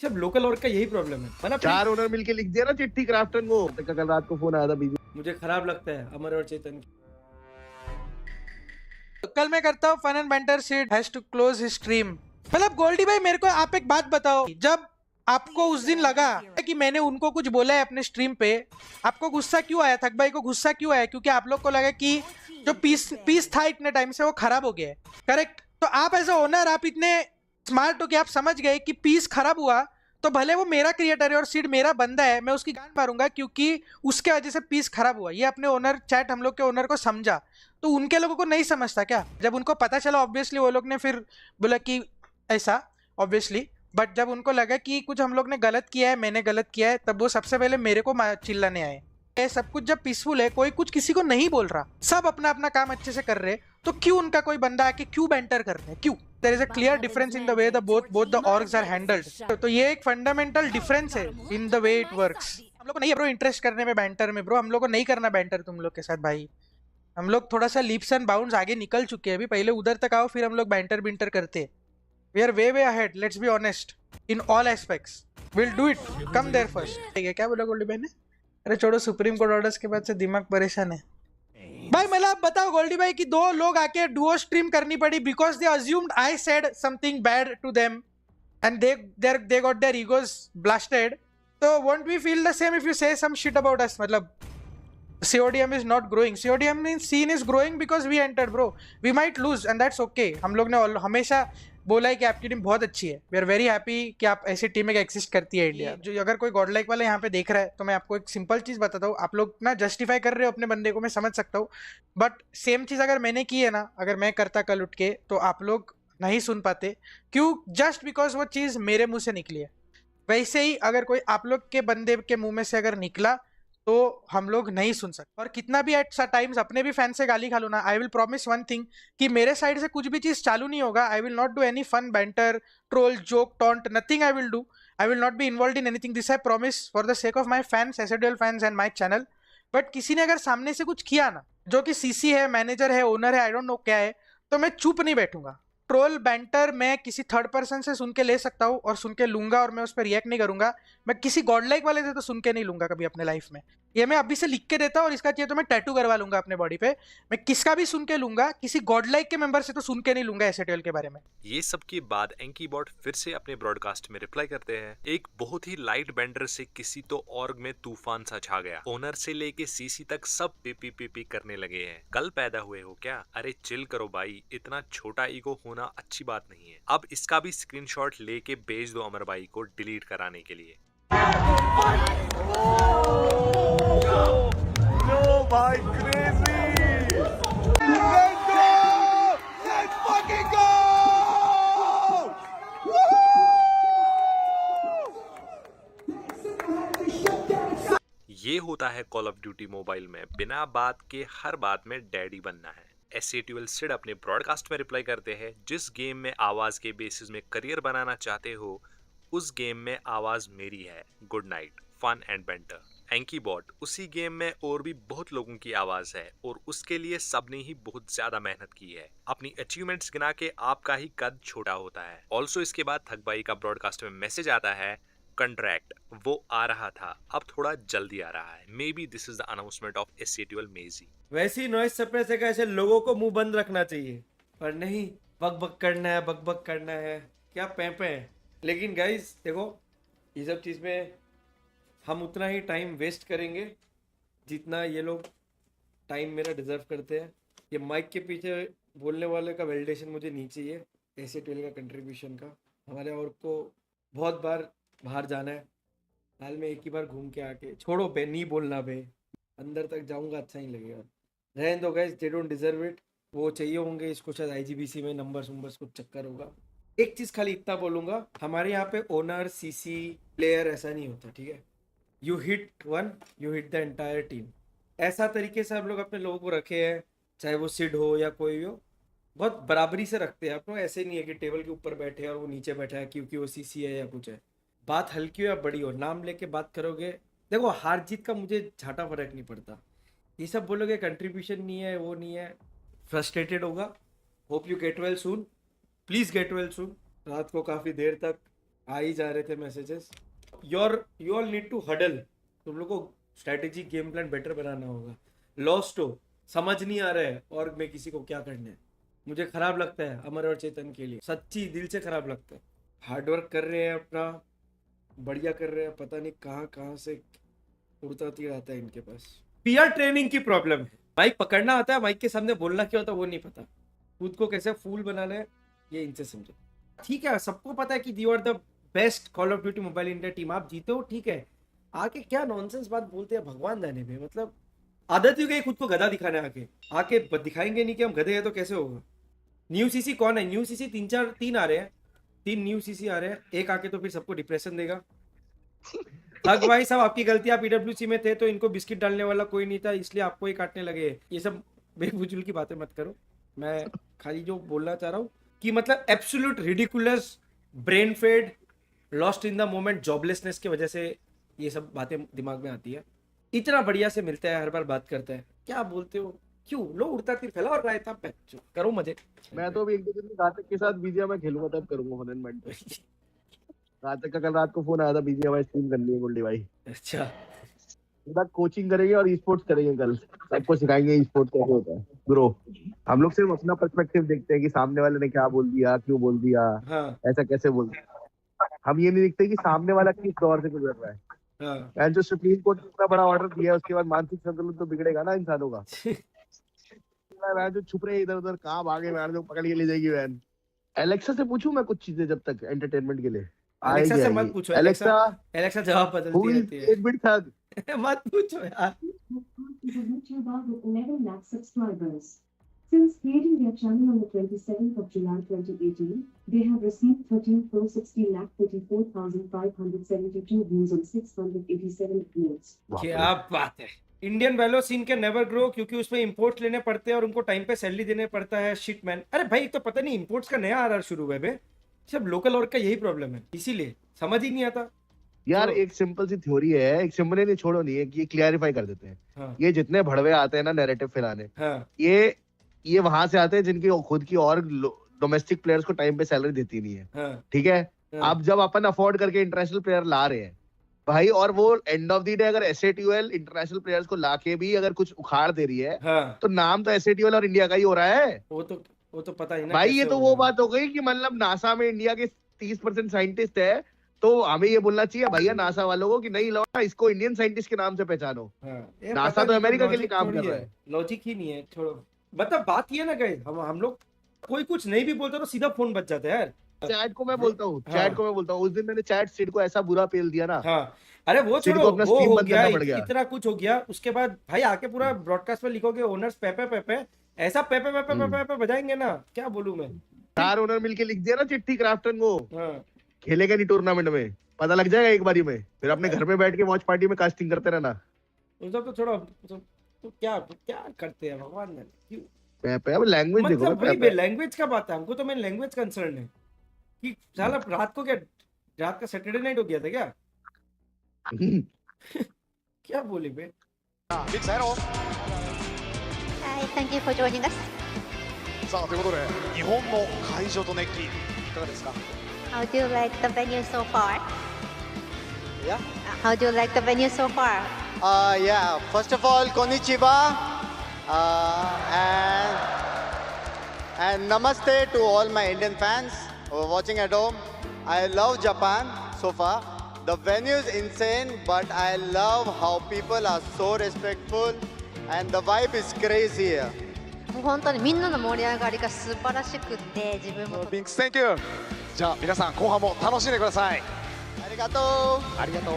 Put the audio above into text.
सब local org का यही प्रॉब्लम है। मतलब 4 ओनर मिलके लिख दिया ना चिट्ठी क्राफ्टन को। कल रात को फोन आया था बीवी। मुझे खराब लगता है अमर और चेतन की। कल मैं करता हूँ fun and banter seat has to close his stream. मतलब गोल्डी भाई मेरे को आप एक बात बताओ, जब आपको उस दिन लगा कि मैंने उनको कुछ बोला है अपने स्ट्रीम पे, आपको गुस्सा क्यों आया? थक भाई को गुस्सा क्यों आया? क्योंकि आप लोग को लगा कि जो पीस था इतने टाइम से वो खराब हो गया है, करेक्ट? तो आप एज ए ओनर आप इतने स्मार्ट हो कि आप समझ गए कि पीस खराब हुआ तो भले वो मेरा क्रिएटर है और सीड मेरा बंदा है, मैं उसकी गांड मारूंगा क्योंकि उसके वजह से पीस खराब हुआ। ये अपने ओनर चैट हम लोग के ओनर को समझा, तो उनके लोगों को नहीं समझता क्या? जब उनको पता चला ऑब्वियसली वो लोग ने फिर बोला कि ऐसा, ऑब्वियसली। बट जब उनको लगा कि कुछ हम लोग ने गलत किया है, मैंने गलत किया है, तब वो सबसे पहले मेरे को चिल्लाने आए। ये सब कुछ जब पीसफुल है, कोई कुछ किसी को नहीं बोल रहा, सब अपना अपना काम अच्छे से कर रहे, तो क्यों उनका कोई बंदा आके क्यों बैंटर कर रहे हैं? क्यों? There is a clear difference in the way the both the orgs are handled. तो ये एक फंडामेंटल डिफरेंस है in the way it works. हम लोग को नहीं है ब्रो इंटरेस्ट करने में बैंटर में, ब्रो हम लोग को नहीं करना बैंटर तुम लोग के साथ भाई। हम लोग थोड़ा सा लीप्स एंड बाउंड्स आगे निकल चुके हैं, अभी पहले उधर तक आओ फिर हम लोग बैंटर बिंटर करते। We are way ahead, let's be honest in all aspects. Will do it, come there first. ठीक है, क्या बोला गोल्डी भाई ने? अरे छोड़ो, सुप्रीम कोर्ट ऑर्डर्स के बाद से दिमाग परेशान है भाई। मतलब आप बताओ गोल्डी भाई कि 2 लोग आके डुओ स्ट्रीम करनी पड़ी because they assumed I said something bad to them and they got their egos blasted. So won't we feel the same if you say some shit about us? मतलब CODM is not growing. CODM means scene is growing because we entered, bro. We might lose and that's okay. हम लोग ने हमेशा बोला है कि आपकी team बहुत अच्छी है। वी आर वेरी हैप्पी कि आप ऐसी टीम एक एक्सिस्ट करती है इंडिया। जो अगर कोई गॉड लाइक वाला यहाँ पे देख रहा है तो मैं आपको एक सिंपल चीज बताता हूँ। आप लोग ना जस्टिफाई कर रहे हो अपने बंदे को, मैं समझ सकता हूँ, बट सेम चीज अगर मैंने की है ना, अगर मैं करता कल उठ के, तो आप लोग नहीं सुन पाते। क्यों? जस्ट बिकॉज वो चीज मेरे मुंह से निकली है। वैसे ही अगर कोई आप लोग के बंदे के मुंह में से अगर निकला तो हम लोग नहीं सुन सकते। और कितना भी एट टाइम्स अपने भी फैन से गाली खा लो ना, I will promise one thing कि मेरे साइड से कुछ भी चीज चालू नहीं होगा। I will not do any fun banter troll joke taunt, nothing I will do. I will not be involve in anything. This I promise for the sake of my fans, SADL fans and my channel. But किसी ने अगर सामने से कुछ किया ना, जो कि सीसी है, मैनेजर है, ओनर है, आई डोंट नो क्या है, तो मैं चुप नहीं बैठूंगा। ट्रोल बैंटर मैं किसी थर्ड पर्सन से सुन के ले सकता हूँ और सुन के लूंगा और मैं उस पर रिएक्ट नहीं करूंगा। मैं किसी गॉडलाइक वाले से तो सुन के नहीं लूंगा कभी अपने लाइफ में। ये मैं अभी से लिख के देता हूँ और इसका चाहिए तो मैं टैटू करवा लूंगा अपने बॉडी पे। मैं किसका भी सुन के लूंगा, किसी गॉडलाइक के मेंबर से तो सुन के नहीं लूंगा एसएटीएल के बारे में। ये सब के बाद एंकीबॉट फिर से अपने ब्रॉडकास्ट में रिप्लाई करते हैं। एक बहुत ही लाइट बेंडर से किसी तो ऑर्ग में तूफान सा छा गया। ओनर से लेके सीसी तक सब पी करने लगे हैं। कल पैदा हुए हो क्या? अरे चिल करो भाई, इतना छोटा ईगो होना अच्छी बात नहीं है। अब इसका भी स्क्रीनशॉट लेके भेज दो अमर भाई को डिलीट कराने के लिए। No, भाई crazy! Let's go! Let's fucking go! ये होता है कॉल ऑफ ड्यूटी मोबाइल में बिना बात के हर बात में डैडी बनना है। एसएटीएल सिड अपने ब्रॉडकास्ट में रिप्लाई करते हैं, जिस गेम में आवाज के बेसिस में करियर बनाना चाहते हो उस गेम में आवाज मेरी है। Good night, fun and banter. एंकीबॉट, उसी गेम में और भी बहुत लोगों की आवाज है और उसके लिए सबने ही बहुत ज्यादा मेहनत की है। अपनी अचीवमेंट्स गिना के आपका ही कद छोटा होता है। ऑल्सो इसके बाद थक भाई का ब्रॉडकास्ट में मैसेज आता है, कंट्रैक्ट वो आ रहा था, अब थोड़ा जल्दी आ रहा है। Maybe this is the announcement of SATL मेजी। वैसी नॉइस सप्रेसर का ऐसे लोगों को मुंह बंद रखना चाहिए, पर नहीं, बक बक करना है, बक बक करना है, क्या पैंपे है। लेकिन गाइस देखो, ये सब चीज़ में हम उतना ही टाइम वेस्ट करेंगे जितना ये लोग टाइम मेरा डिजर्व करते हैं। ये माइक के पीछे बोलने वाले का वैलिडेशन मुझे नहीं चाहिए, एसएटीएल का कंट्रीब्यूशन का। हमारे और को बहुत बार बाहर जाना है, हाल में एक ही बार घूम के आके छोड़ो बे, नहीं बोलना बे, अंदर तक जाऊंगा अच्छा ही लगेगा। रहने दो guys, they don't deserve it. वो चाहिए होंगे इसको शायद आईजीबीसी में नंबर्स कुछ चक्कर होगा। एक चीज़ खाली इतना बोलूँगा, हमारे यहाँ पे ओनर सीसी प्लेयर ऐसा नहीं होता, ठीक है? You hit one, you hit the entire team. ऐसा तरीके से हम लोग अपने लोगों को रखे हैं, चाहे वो सिड हो या कोई भी हो, बहुत बराबरी से रखते हैं। आप लोग ऐसे नहीं है कि टेबल के ऊपर बैठे हैं और वो नीचे बैठा है क्योंकि वो सीसी है या कुछ है। बात हल्की हो या बड़ी हो, नाम लेके बात करोगे। देखो, हार जीत का मुझे झाटा फर्क नहीं पड़ता। ये सब बोलोगे कंट्रीब्यूशन नहीं है, वो नहीं है, फ्रस्ट्रेटेड होगा। Hope you get well soon, please get well soon. रात को काफ़ी देर तक आ ही जा रहे थे messages. You all need to huddle. तुम लोग को स्ट्रेटेजी गेम प्लान बेटर बनाना होगा। लॉस्ट हो, समझ नहीं आ रहा है और मैं किसी को क्या करना है। मुझे खराब लगता है अमर और चेतन के लिए, सच्ची दिल से खराब लगता है। हार्डवर्क कर रहे हैं अपना, बढ़िया कर रहे हैं, पता नहीं कहाँ कहाँ से उड़ता तीर आता है इनके पास। पीआर ट्रेनिंग की प्रॉब्लम है। माइक पकड़ना आता है, माइक के सामने बोलना क्या होता है वो नहीं पता। खुद को कैसे फूल बनाना है ये इनसे समझो। ठीक है, सबको पता है कि you are the best Call of Duty Mobile India team, आप जीते हो, ठीक है। आके क्या नॉनसेंस बात बोलते हैं भगवान जाने में। मतलब आदत ही हो गई खुद को गधा दिखाने। आके दिखाएंगे नहीं कि हम गधे हैं तो कैसे होगा। न्यू सीसी कौन है? न्यू सीसी तीन आ रहे हैं, 3 न्यू सीसी आ रहे हैं। एक आके तो फिर सबको डिप्रेशन देगा। थक भाई साहब आपकी गलती, आप पीडब्ल्यूसी में थे तो इनको बिस्किट डालने वाला कोई नहीं था, इसलिए आपको ही काटने लगे। ये सब बेफुजूल की बातें मत करो। मैं खाली जो बोलना चाह रहा हूँ कि मतलब absolute ridiculous, brain fade, lost in the moment, joblessness की वजह से ये सब बातें दिमाग में आती है। इतना बढ़िया से मिलता है, हर बार बात करता है, क्या बोलते हो, क्यों लो उड़ता तीर फैला और रायता पे करो मजे। मैं तो अभी 1-2 दिन में घातक के साथ बीजीएमआई खेलूंगा, तब करूंगा फन एंड मेंटर। घातक का कल रात को फोन आया था, बीजीएमआई स्ट्रीम करनी है गोल्डी भाई। अच्छा, बाद कोचिंग करेंगे और ई स्पोर्ट्स करेंगे। कल सबको सिखाएंगे ई स्पोर्ट्स कैसे होता है ब्रो। हम लोग सिर्फ अपना पर्सपेक्टिव देखते हैं कि सामने वाले ने क्या बोल दिया, क्यों बोल दिया, हाँ ऐसा कैसे बोल दिया। हम ये नहीं देखते कि सामने वाला किस दौर से गुजर रहा है। हाँ जो सुप्रीम कोर्ट ने इतना बड़ा ऑर्डर दिया है, उसके बाद मानसिक संतुलन तो बिगड़ेगा ना इंसानों का। जो छुप रहे इधर उधर, कहाँ भागे, मैं जो पकड़ के ले जाएगी वैन। एलेक्सा से पूछूं मैं कुछ चीजें जब तक एंटरटेनमेंट के लिए। एलेक्सा से मत पूछो। एलेक्सा जवाब बदलती रहती है। 1 मिनट थक मत पूछो यार। YouTube with 11 lakh subscribers. Since creating their channel on the 27th of July 2018, they have received 13,60,34,572 views on 687 uploads. क्या बात है। इंडियन वैलो सीन के नेवर ग्रो, क्योंकि उसमें इंपोर्ट लेने पड़ते हैं और उनको टाइम पे सैलरी देने पड़ता है। Shit man. अरे भाई तो पता नहीं इंपोर्ट्स का नया आर शुरू हुआ है बे। सब लोकल और का यही प्रॉब्लम है, इसीलिए समझ ही नहीं आता यार। तो- एक सिंपल सी थ्योरी है, एक सिंपल नहीं, छोड़ो नहीं है कि ये क्लियरिफाई कर देते हैं। हाँ ये जितने भड़वे आते हैं ना नैरेटिव फैलाने, हाँ ये वहां से आते हैं जिनकी खुद की और डोमेस्टिक प्लेयर्स को टाइम पे सैलरी देती नहीं है। हाँ ठीक है, हाँ। अब जब अपन अफोर्ड करके इंटरनेशनल प्लेयर ला रहे हैं भाई, और वो एंड ऑफ द डे अगर एसएटीयूएल इंटरनेशनल प्लेयर्स को लाके भी अगर कुछ उखाड़ दे रही है, हाँ तो नाम तो एसएटीयूएल और इंडिया का ही हो रहा है वो तो पता ही ना भाई। कैसे ये तो होगा। वो बात हो गई कि मतलब नासा में इंडिया के 30% साइंटिस्ट है, तो हमें ये बोलना चाहिए भैया नासा वालों को कि नहीं लौटा, इसको इंडियन साइंटिस्ट के नाम से पहचानो। हाँ, ये नासा पता तो नहीं, अमेरिका के लिए लॉजिक काम थोड़ी कर रहा है। लॉजिक ही नहीं है, छोड़ो। मतलब बात ये ना गए, हम लोग कोई कुछ नहीं भी बोलते तो सीधा फोन बच जाता है यार। चैट को मैं बोलता हूँ, हाँ। चैट को मैं बोलता हूँ, उस दिन मैंने चैट सीड को ऐसा बुरा पेल दिया ना। हाँ अरे वो सिड छोड़ो, को अपना वो स्ट्रीम हो बंद गया, करना पड़ गया। इतना कुछ हो गया। उसके बाद भाई आके पूरा ब्रॉडकास्ट में लिखोगे ओनर्स पेपे पेपे, ऐसा पेपे पेपे पेपे पेपे बजाएंगे ना, क्या बोलूं मैं। 4 ओनर मिलके लिख दिया ना चिट्ठी क्राफ्टन को, हाँ खेलेगा नहीं टूर्नामेंट में, पता लग जाएगा एक बारी में। फिर अपने घर में बैठ के वॉच पार्टी में कास्टिंग करते रहना। उन सब तो छोड़ो, तो क्या करते हैं भगवान जाने क्यों। पेपे अब लैंग्वेज देखो मतलब वही पेपे। लैंग्वेज का बात है, हमको तो मेन लैंग्वेज कंसर्न है कि साला रात को क्या, रात का सैटरडे नाइट हो गया था क्या। क्या बोले बे। Hi, thank you for joining us. さあということで日本の会場と熱気いかがですか？ How do you like the venue so far? Yeah. How do you like the venue so far? Yeah. First of all, konnichiwa, and namaste to all my Indian fans who are watching at home. I love Japan so far. The venue is insane, but I love how people are so respectful, and the vibe is crazy here. もう本当にみんなの盛り上がりが素晴らしくって自分もビンクス Thank you。じゃあ皆さん後半も楽しんでください。Arigato. ありがとう。